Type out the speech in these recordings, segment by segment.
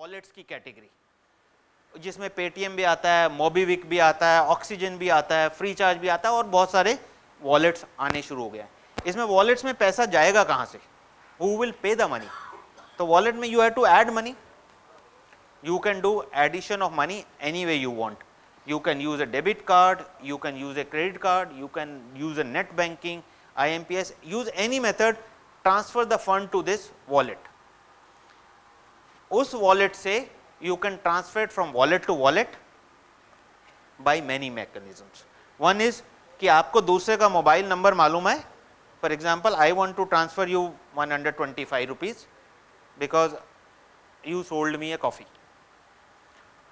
Wallets की category, जिसमें Paytm भी आता है, मोबीविक भी आता है, ऑक्सीजन भी आता है, फ्री चार्ज भी आता है और बहुत सारे वॉलेट्स आने शुरू हो गए हैं। इसमें वॉलेट्स में पैसा जाएगा कहाँ से? Who will pay the money? तो वॉलेट में you have to add money. You can do addition of money any way you want. You can use a debit card, you can use a credit card, you can use a net banking, IMPS, use any method, transfer the fund to this wallet. उस wallet से you can transfer it from wallet to wallet by many mechanisms. One is कि आपको दूसरे का mobile number मालूम है. For example, I want to transfer you 125 rupees because you sold me a coffee.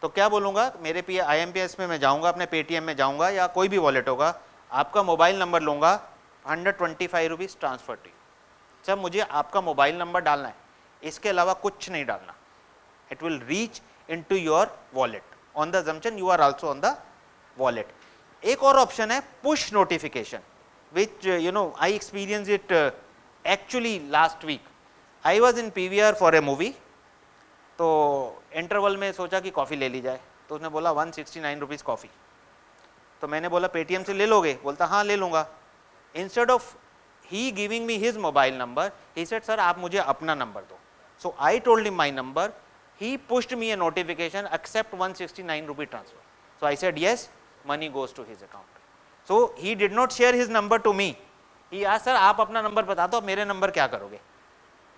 तो क्या बोलूँगा, मेरे IMPS में मैं जाऊँगा, अपने पेटीएम में जाऊँगा या कोई भी वॉलेट होगा, आपका मोबाइल नंबर लूँगा, 125 रुपीज़ ट्रांसफर टू. जब मुझे आपका मोबाइल नंबर डालना है, इसके अलावा कुछ नहीं डालना. It will reach into your wallet on the assumption you are also on the wallet. एक और ऑप्शन है push notification, which you know I experience it actually last week. I was in PVR for a movie. तो interval में सोचा कि coffee ले ली जाए, तो उसने बोला 169 रुपीज़ कॉफ़ी. तो मैंने बोला पेटीएम से ले लोगे? बोलता हाँ ले लूँगा. Instead of he giving me his mobile number, he said sir आप मुझे अपना नंबर दो. So I told him my number. He pushed me a notification accept 169 rupee transfer. So I said yes, money goes to his account. So he did not share his number to me. He asked sir आप अपना नंबर बता दो, मेरे नंबर क्या करोगे?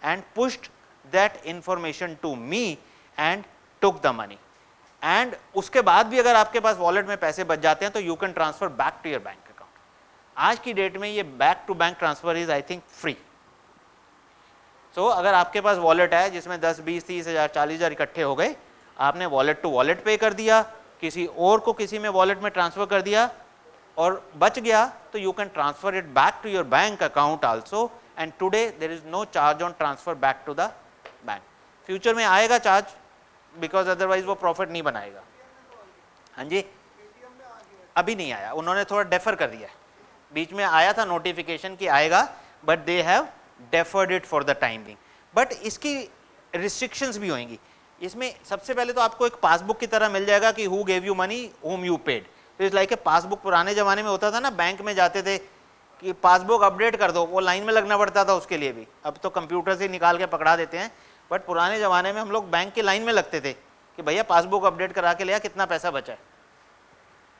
And pushed that information to me and took the money. and उसके बाद भी अगर आपके पास वॉलेट में पैसे बच जाते हैं तो you can transfer back to your bank account. आज की डेट में ये back to bank transfer is I think free. So अगर आपके पास वॉलेट है जिसमें 10, 20, 30 हज़ार, 40 हज़ार इकट्ठे हो गए, आपने वॉलेट टू वॉलेट पे कर दिया, किसी और को किसी में वॉलेट में ट्रांसफर कर दिया और बच गया, तो you can transfer it back to your bank account also. And today there is no charge on transfer back to the bank. Future में आएगा चार्ज, बिकॉज अदरवाइज वो प्रॉफिट नहीं बनाएगा. हाँ जी, अभी नहीं आया, उन्होंने थोड़ा डेफर कर दिया. बीच में आया था नोटिफिकेशन कि आएगा, but they have deferred it for the time being. But इसकी रिस्ट्रिक्शंस भी होंगी. इसमें सबसे पहले तो आपको एक पासबुक की तरह मिल जाएगा कि who gave you money, home you paid. तो इट्स लाइक ए पासबुक. पुराने जमाने में होता था ना, बैंक में जाते थे कि पासबुक अपडेट कर दो, वो लाइन में लगना पड़ता था उसके लिए भी. अब तो कंप्यूटर से निकाल के पकड़ा देते हैं, बट पुराने ज़माने में हम लोग बैंक की लाइन में लगते थे कि भैया पासबुक अपडेट करा के लिया, कितना पैसा बचा है.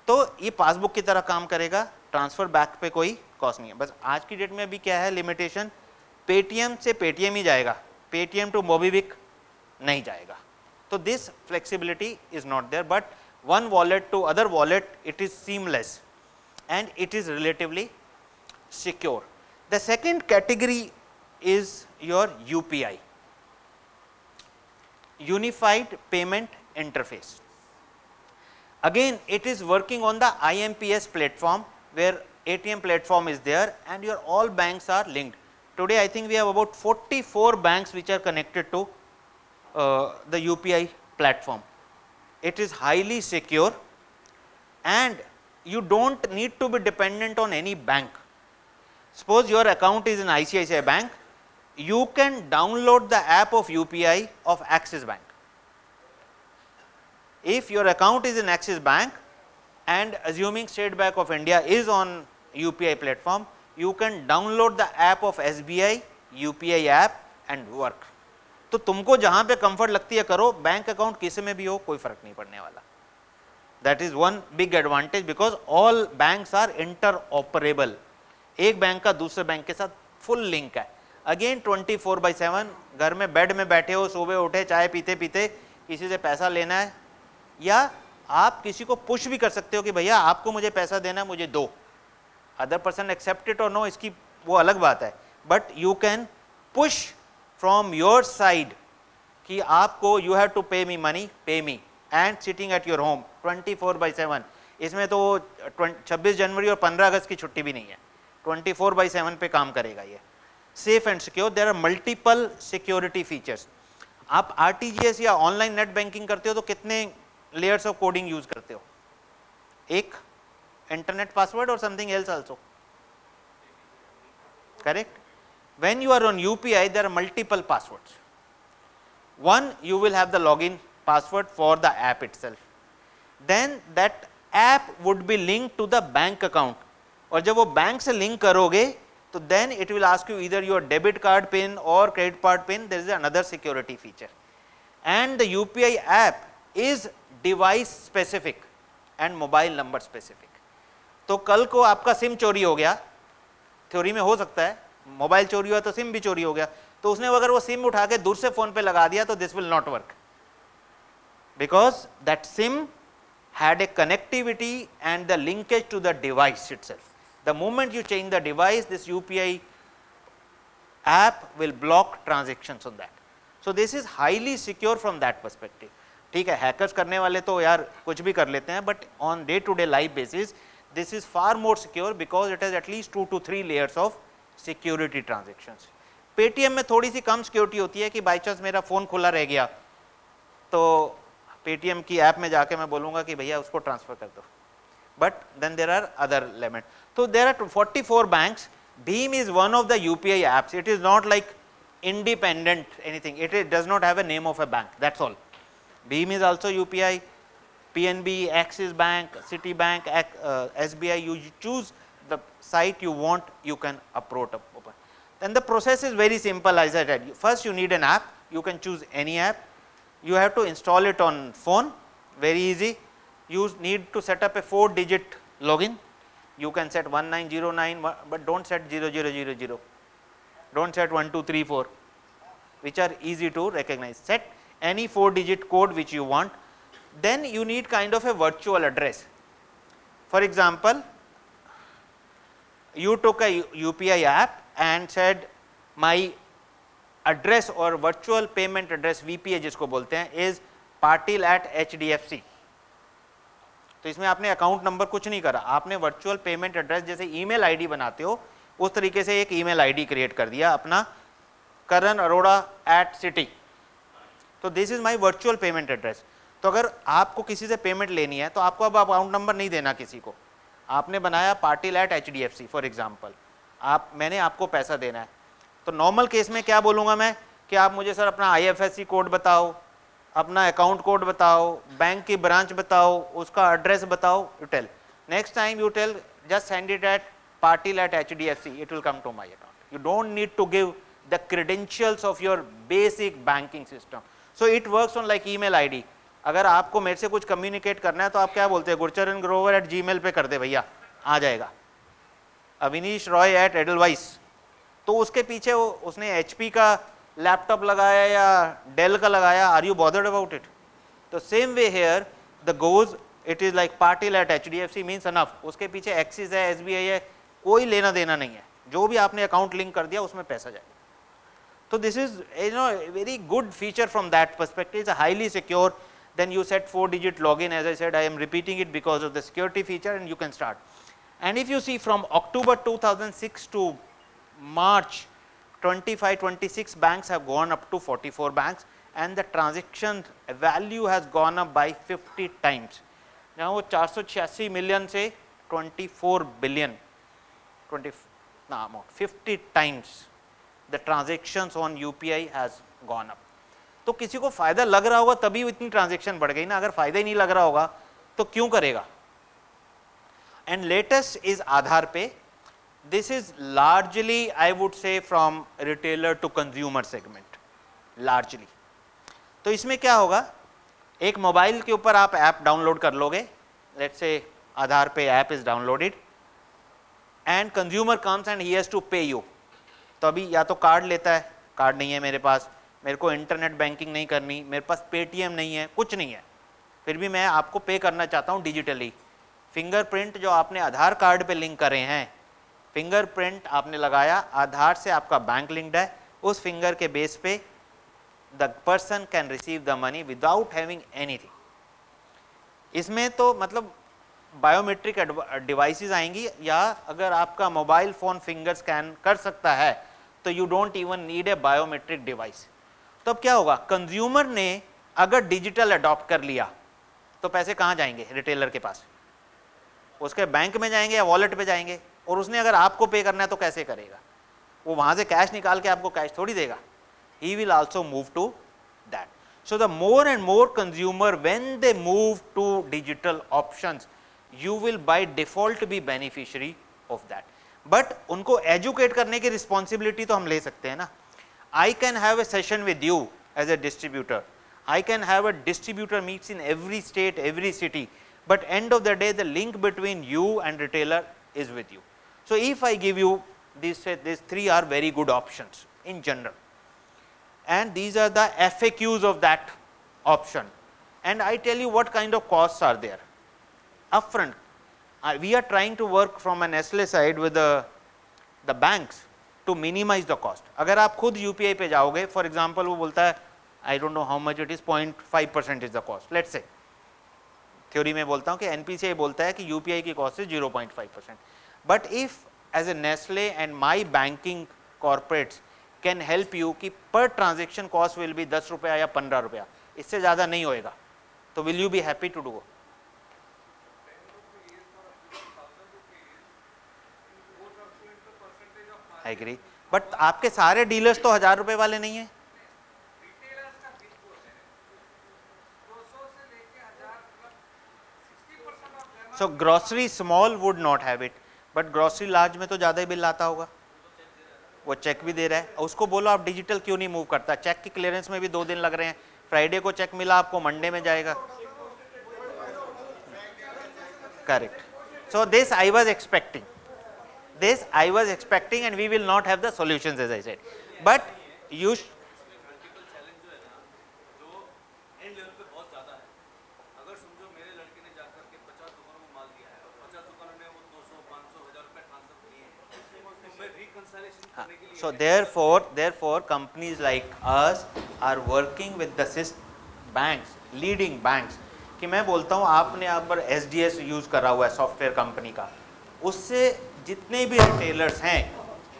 तो ये पासबुक की तरह काम करेगा. ट्रांसफर बैक पे कोई कॉस्ट नहीं है. बस आज की डेट में अभी क्या है लिमिटेशन, पेटीएम से पेटीएम ही जाएगा, पेटीएम टू मोबीविक नहीं जाएगा. तो this flexibility is not there, but one wallet to other wallet it is seamless and it is relatively secure. The second category is your UPI, Unified Payment Interface. Again, it is working on the IMPS platform where ATM platform is there and your all banks are linked. Today I think we have about 44 banks which are connected to the UPI platform. It is highly secure and you don't need to be dependent on any bank. Suppose your account is in ICICI Bank, you can download the app of UPI of Axis Bank. If your account is in Axis Bank and assuming State Bank of India is on UPI platform, you can download the app of SBI UPI app and work. तो तुमको जहाँ पे comfort लगती है करो, bank account किसी में भी हो कोई फर्क नहीं पड़ने वाला. That is one big advantage because all banks are interoperable. एक बैंक का दूसरे बैंक के साथ फुल लिंक है. अगेन 24/7 घर में बेड में बैठे हो, सुबह उठे चाय पीते पीते किसी से पैसा लेना है, या आप किसी को पुश भी कर सकते हो कि भैया आपको मुझे पैसा देना है, मुझे दो. अदर पर्सन एक्सेप्ट इट और नो, इसकी वो अलग बात है, but you can push from your side कि आपको यू हैव टू पे मी मनी, पे me and sitting at your home 24/7. इसमें तो 26 जनवरी और 15 अगस्त की छुट्टी भी नहीं है. 24/7 पे काम करेगा ये. Safe and secure. There are multiple security features. आप आरटीजीएस या ऑनलाइन नेट बैंकिंग करते हो तो कितने लेयर्स ऑफ कोडिंग यूज करते हो? एक इंटरनेट पासवर्ड और something else also, correct? When you are on UPI, there are multiple passwords. One, you will have the login password for the app itself. Then that app would be linked to the bank account. और जब वो bank से link करोगे तो then it will ask you either your debit card pin or credit card pin. There is another security feature, and the UPI app is device specific and mobile number specific. तो कल को आपका SIM चोरी हो गया, theory में हो सकता है, मोबाइल चोरी हुआ तो सिम भी चोरी हो गया, तो उसने अगर वो सिम उठा के दूर से फोन पे लगा दिया तो this will not work, because that SIM had a connectivity and the linkage to the device itself. The moment you change the device, this UPI app will block transactions on that. So this is highly secure from that perspective. ठीक है, hackers करने वाले तो यार कुछ भी कर लेते हैं, but on day to day life basis this is far more secure because it has at least 2 to 3 layers of security transactions. Paytm में थोड़ी सी कम सिक्योरिटी होती है कि बाई चांस मेरा फोन खुला रह गया तो पेटीएम की ऐप में जाके मैं बोलूंगा कि भैया उसको ट्रांसफर कर दो, but then there are other limit. तो there are 44 banks. Bheem is one of the UPI apps. It is not like independent anything. It does not have a name of a bank. That's all. Bheem is also UPI. PNB, Axis Bank, Citibank, SBI. You choose the site you want, you can upload. Then the process is very simple. As I said, first you need an app. You can choose any app. You have to install it on phone. Very easy. You need to set up a 4-digit login. You can set 1909, but don't set 0000. Don't set 1234, which are easy to recognize. Set any 4-digit code which you want. Then you need kind of a virtual address. For example, you took a UPI app and said my address or virtual payment address VPA जिसको बोलते हैं is patil@HDFC. तो इसमें आपने account number कुछ नहीं करा, आपने वर्चुअल पेमेंट एड्रेस जैसे ईमेल आईडी बनाते हो उस तरीके से एक ईमेल आईडी क्रिएट कर दिया अपना, करण अरोड़ा @city. तो this is my virtual payment address. तो अगर आपको किसी से पेमेंट लेनी है तो आपको अब अकाउंट नंबर नहीं देना किसी को, आपने बनाया patil@HDFC फॉर एग्जाम्पल, मैंने आपको पैसा देना है. तो नॉर्मल केस में क्या बोलूँगा मैं कि आप मुझे सर अपना IFSC कोड बताओ, अपना अकाउंट कोड बताओ, बैंक की ब्रांच बताओ, उसका एड्रेस बताओ. You tell, next time you tell just send it at patil@HDFC, it will come to my account. You don't need to give the credentials of your basic banking system. So it works on like email ID. अगर आपको मेरे से कुछ communicate करना है तो आप क्या बोलते हैं, gurcharangrover@gmail पे कर दे भैया, आ जाएगा. अविनीश रॉय @edelweiss, तो उसके पीछे उसने HP का लैपटॉप लगाया या डेल का लगाया, are you bothered about it? तो same way here the goes, it is like patil@HDFC means अनफ. उसके पीछे एक्सिस है, SBI है, कोई लेना देना नहीं है, जो भी आपने अकाउंट लिंक कर दिया उसमें पैसा जाएगा. तो this is very good feature from that perspective. It's highly secure. Then you set 4-digit login. As I said, I am repeating it because of the security feature, and you can start. And if you see from October 2006 to March 25-26, banks have gone up to 44 banks, and the transaction value has gone up by 50 times. Now वो 486 million से 24 billion, 50 times the transactions on UPI has gone up. तो किसी को फायदा लग रहा होगा तभी इतनी ट्रांजैक्शन बढ़ गई ना, अगर फायदा ही नहीं लग रहा होगा तो क्यों करेगा. And latest is Aadhaar pay. This is largely I would say from retailer to consumer segment largely. तो इसमें क्या होगा, एक मोबाइल के ऊपर आप ऐप डाउनलोड कर लोगे, let's say Aadhaar pay app is downloaded and consumer comes and he has to pay you. तो अभी या तो कार्ड लेता है, कार्ड नहीं है मेरे पास, मेरे को इंटरनेट बैंकिंग नहीं करनी, मेरे पास पेटीएम नहीं है, कुछ नहीं है, फिर भी मैं आपको पे करना चाहता हूँ डिजिटली. फिंगरप्रिंट जो आपने आधार कार्ड पे लिंक करे हैं, फिंगरप्रिंट आपने लगाया, आधार से आपका बैंक लिंक्ड है, उस फिंगर के बेस पे the person can receive the money without having anything. इसमें तो मतलब बायोमेट्रिक डिवाइसेस आएंगी, या अगर आपका मोबाइल फ़ोन फिंगर स्कैन कर सकता है तो you don't even need a biometric device. तो अब क्या होगा, कंज्यूमर ने अगर डिजिटल अडॉप्ट कर लिया तो पैसे कहाँ जाएंगे, रिटेलर के पास, उसके बैंक में जाएंगे या वॉलेट पे जाएंगे. और उसने अगर आपको पे करना है तो कैसे करेगा, वो वहाँ से कैश निकाल के आपको कैश थोड़ी देगा. He will also move to that. So the more and more consumer, when they move to digital options, you will by default be beneficiary of that. But उनको educate करने की responsibility तो हम ले सकते हैं ना. I can have a session with you as a distributor. I can have a distributor meets in every state, every city, but end of the day the link between you and retailer is with you. So if I give you these three are very good options in general, and these are the FAQs of that option, and I tell you what kind of costs are there upfront. We are trying to work from an Nestle side with the banks to minimize the cost. अगर आप खुद UPI पे जाओगे, for example वो बोलता है I don't know how much it is, 0.5% is the cost. Let's say theory में बोलता हूँ कि NPCI बोलता है कि UPI की cost is 0.5%. But if as a Nestle and my banking corporates can help you कि per transaction cost will be 10 रुपया या 15 रुपया, इससे ज़्यादा नहीं होएगा, तो will you be happy to do? I agree. But आपके सारे डीलर्स तो 1000 रुपए वाले नहीं हैं. So grocery small would not have it, but grocery large में तो ज़्यादा ही बिल आता होगा. वो चेक भी दे रहा है, उसको बोलो आप डिजिटल क्यों नहीं मूव करता. चेक की क्लियरेंस में भी 2 दिन लग रहे हैं. फ्राइडे को चेक मिला आपको, मंडे में जाएगा. Correct. So this I was expecting. This I was expecting, and we will not have the solutions as I said. But you so therefore companies like us are working with the banks, leading banks. कि मैं बोलता हूँ आपने यहाँ पर SDS use करा हुआ है सॉफ्टवेयर कंपनी का, उससे जितने भी रिटेलर्स हैं,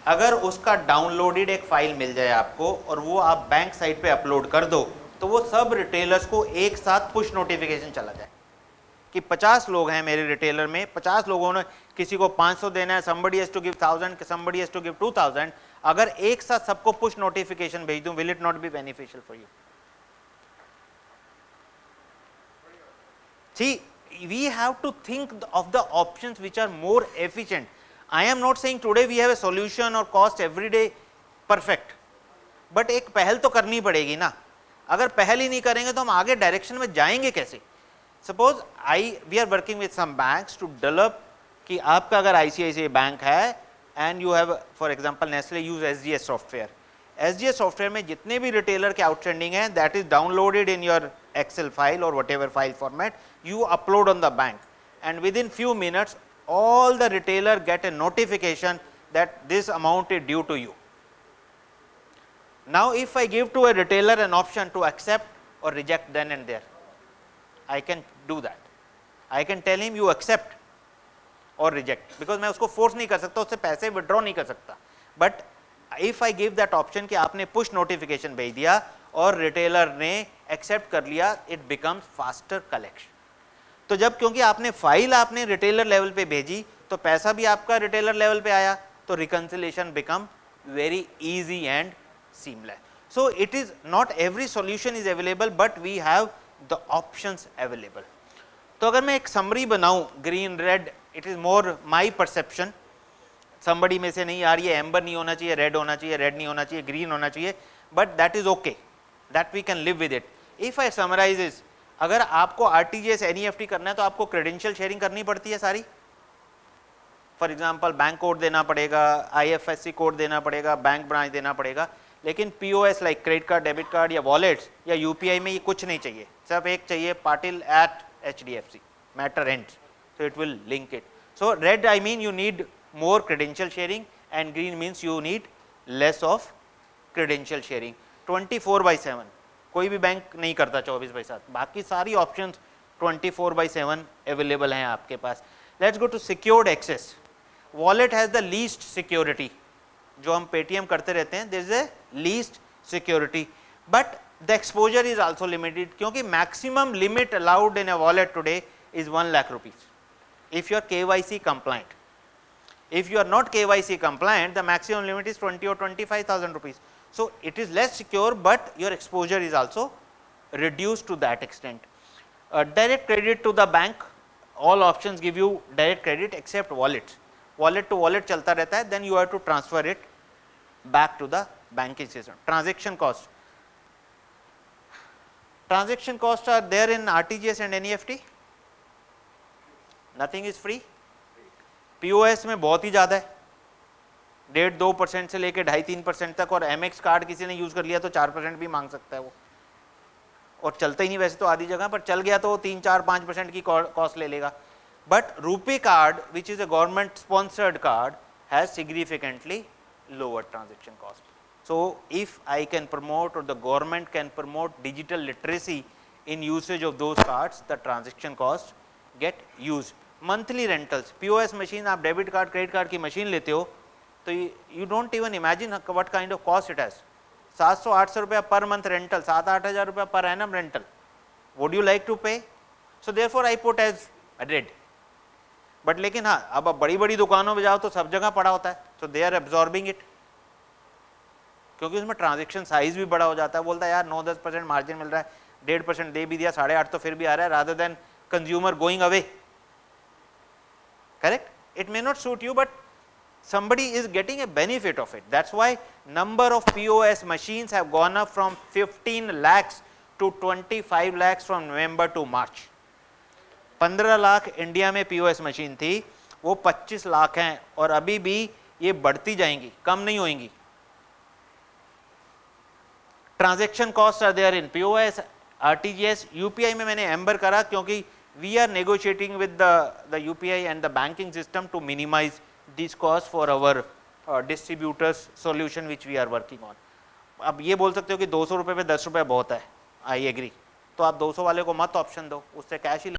अगर उसका डाउनलोडेड एक फाइल मिल जाए आपको और वो आप बैंक साइट पे अपलोड कर दो, तो वो सब रिटेलर्स को एक साथ पुश नोटिफिकेशन चला जाए कि 50 लोग हैं मेरे रिटेलर में, 50 लोगों ने किसी को 500 देना है, somebody has to give 1000, somebody has to give 2000. अगर एक साथ सबको पुश नोटिफिकेशन भेज दूं, will it not be beneficial for you? See, we have to think of the options which are more efficient. I am not saying today we have a solution or cost every day perfect, but एक पहल तो करनी पड़ेगी ना. अगर पहल ही नहीं करेंगे तो हम आगे डायरेक्शन में जाएंगे कैसे. Suppose we are working with some banks to develop कि आपका अगर ICICI बैंक है and you have for example Nestle use SGS software. SGS software में जितने भी retailer के outstanding हैं, that is downloaded in your Excel file or whatever file format, you upload on the bank, and within few minutes all the retailer get a notification that this amount is due to you. Now if I give to a retailer an option to accept or reject then and there, I can do that. I can tell him you accept or reject, because मैं उसको force नहीं कर सकता, उससे पैसे withdraw नहीं कर सकता. But if I give that option कि आपने push notification भेज दिया और retailer ने accept कर लिया, it becomes faster collection. तो जब क्योंकि आपने फाइल आपने रिटेलर लेवल पे भेजी तो पैसा भी आपका रिटेलर लेवल पे आया, तो reconciliation become very easy and seamless. So it is not every solution is available, but we have the options available. तो अगर मैं एक समरी बनाऊं, green red, it is more my perception. somebody में से नहीं यार ये एम्बर नहीं होना चाहिए, रेड होना चाहिए, रेड नहीं होना चाहिए, ग्रीन होना चाहिए, but that is okay, that we can live with it. If I summarise is, अगर आपको RTGS NEFT करना है तो आपको क्रेडेंशियल शेयरिंग करनी पड़ती है सारी. फॉर एग्जाम्पल बैंक कोड देना पड़ेगा, IFSC कोड देना पड़ेगा, बैंक ब्रांच देना पड़ेगा. लेकिन POS like credit card, debit card या वॉलेट्स या UPI में ये कुछ नहीं चाहिए, सिर्फ एक चाहिए, Patil @ HDFC, matter ends, so it will link it. So red I mean you need more credential sharing, and green means you need less of credential sharing. 24/7 कोई भी बैंक नहीं करता 24/7, बाकी सारी ऑप्शंस 24/7 अवेलेबल हैं आपके पास. Let's go to secured access. Wallet has the least security. जो हम पेटीएम करते रहते हैं, there is a least security, but the exposure is also limited, क्योंकि maximum limit allowed in a wallet today is 1 lakh rupees if you are KYC compliant. If you are not KYC compliant, the maximum limit is 20 or 25,000 rupees. So it is less secure, but your exposure is also reduced to that extent. Direct credit to the bank, all options give you direct credit except wallets. Wallet to wallet चलता रहता है, then you have to transfer it back to the banking system. Transaction cost. Transaction costs are there in RTGS and NEFT. Nothing is free. POS में बहुत ही ज़्यादा है, 1.5-2% से लेके 2.5-3% तक, और MX कार्ड किसी ने यूज़ कर लिया तो 4% भी मांग सकता है वो, और चलता ही नहीं वैसे तो आधी जगह पर, चल गया तो 3-4-5% की कॉस्ट ले लेगा. But RuPay card which is a government sponsored card has significantly lower transaction cost. So if I can promote, or the government can promote digital literacy in usage of those cards, the transaction cost get used. Monthly rentals, POS machine, आप debit card credit card की machine लेते हो तो you don't even imagine what kind of cost it has. 700-800 रुपया per month rental, 7-8 हज़ार रुपया per annum rental. Would you like to pay? So therefore I put as a red. But लेकिन हाँ, अब बड़ी बड़ी दुकानों में जाओ तो सब जगह पड़ा होता है, तो दे आर एब्जॉर्बिंग इट, क्योंकि उसमें ट्रांजेक्शन साइज भी बड़ा हो जाता है. बोलता है यार 9-10% मार्जिन मिल रहा है, 1.5% दे भी दिया, 8.5 तो फिर भी आ रहा है, rather than consumer going away. Correct? It may not suit you, but somebody is getting a benefit of it. That's why number of POS machines have gone up from 15 lakhs to 25 lakhs from November to March. 15 lakh India में POS machine थी, वो 25 लाख हैं, और अभी भी ये बढ़ती जाएंगी, कम नहीं होंगी. Transaction cost are there in POS, RTGS, UPI में मैंने एम्बर करा क्योंकि we are negotiating with the UPI and the banking system to minimise this cost for our distributors solution which we are working on. अब ये बोल सकते हो कि 200 रुपये पे 10 रुपये बहुत है, आई एग्री, तो आप 200 वाले को मत ऑप्शन दो, उससे कैश ही